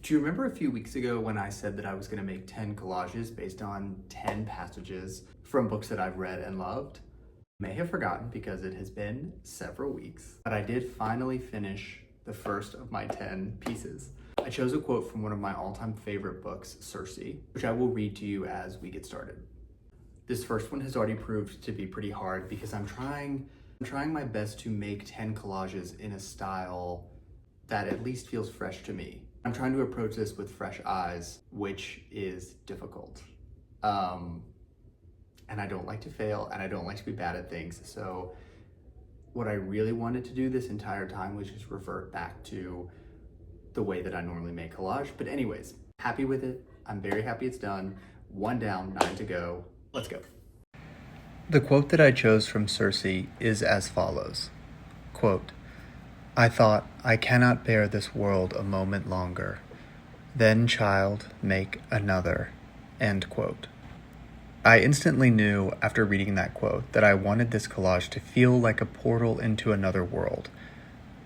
Do you remember a few weeks ago when I said that I was going to make 10 collages based on 10 passages from books that I've read and loved? I may have forgotten because it has been several weeks, but I did finally finish the first of my 10 pieces. I chose a quote from one of my all-time favorite books, Circe, which I will read to you as we get started. This first one has already proved to be pretty hard because I'm trying my best to make 10 collages in a style that at least feels fresh to me. I'm trying to approach this with fresh eyes, which is difficult. And I don't like to fail, and I don't like to be bad at things. So what I really wanted to do this entire time was just revert back to the way that I normally make collage. But anyways, happy with it. I'm very happy it's done. 1 down, 9 to go. Let's go. The quote that I chose from Circe is as follows. Quote, "I thought, I cannot bear this world a moment longer. Then, child, make another." End quote. I instantly knew after reading that quote that I wanted this collage to feel like a portal into another world.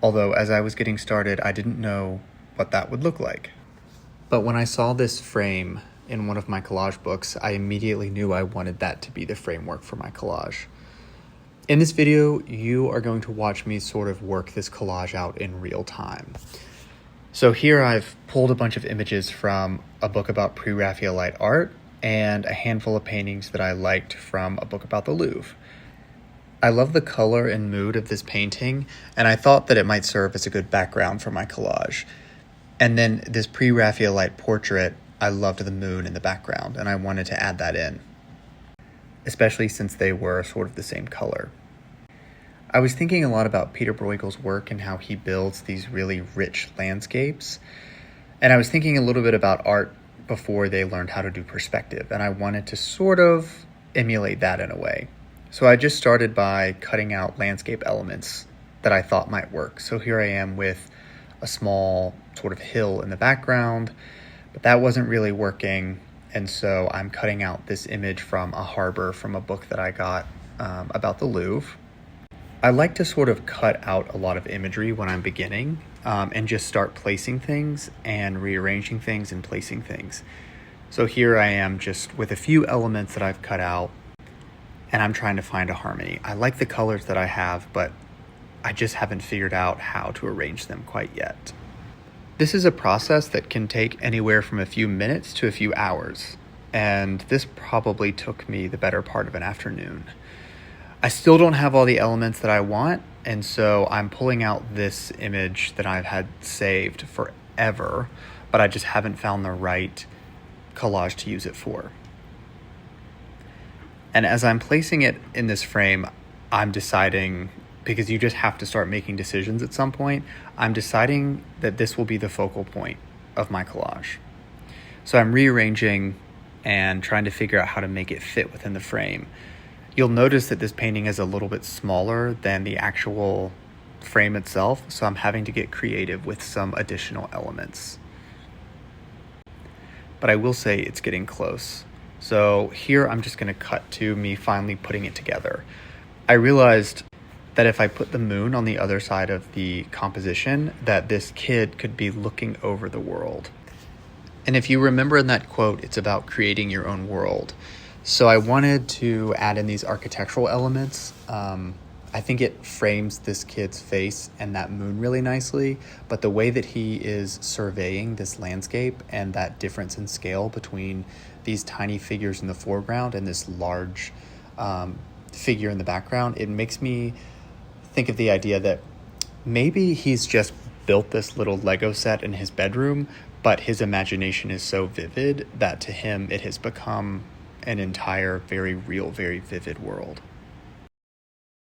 Although as I was getting started, I didn't know what that would look like. But when I saw this frame in one of my collage books, I immediately knew I wanted that to be the framework for my collage. In this video, you are going to watch me sort of work this collage out in real time. So here I've pulled a bunch of images from a book about pre-Raphaelite art and a handful of paintings that I liked from a book about the Louvre. I love the color and mood of this painting, and I thought that it might serve as a good background for my collage. And then this pre-Raphaelite portrait, I loved the moon in the background, and I wanted to add that in, especially since they were sort of the same color. I was thinking a lot about Peter Bruegel's work and how he builds these really rich landscapes. And I was thinking a little bit about art before they learned how to do perspective, and I wanted to sort of emulate that in a way. So I just started by cutting out landscape elements that I thought might work. So here I am with a small sort of hill in the background, but that wasn't really working. And so I'm cutting out this image from a harbor from a book that I got about the Louvre. I like to sort of cut out a lot of imagery when I'm beginning and just start placing things and rearranging things and placing things. So here I am just with a few elements that I've cut out, and I'm trying to find a harmony. I like the colors that I have, but I just haven't figured out how to arrange them quite yet. This is a process that can take anywhere from a few minutes to a few hours, and this probably took me the better part of an afternoon. I still don't have all the elements that I want, and so I'm pulling out this image that I've had saved forever, but I just haven't found the right collage to use it for. And as I'm placing it in this frame, I'm deciding, because you just have to start making decisions at some point, I'm deciding that this will be the focal point of my collage. So I'm rearranging and trying to figure out how to make it fit within the frame. You'll notice that this painting is a little bit smaller than the actual frame itself, so I'm having to get creative with some additional elements. But I will say it's getting close. So here I'm just going to cut to me finally putting it together. I realized that if I put the moon on the other side of the composition, that this kid could be looking over the world. And if you remember in that quote, it's about creating your own world. So I wanted to add in these architectural elements. I think it frames this kid's face and that moon really nicely, but the way that he is surveying this landscape and that difference in scale between these tiny figures in the foreground and this large figure in the background, it makes me think of the idea that maybe he's just built this little Lego set in his bedroom, but his imagination is so vivid that to him it has become an entire, very real, very vivid world.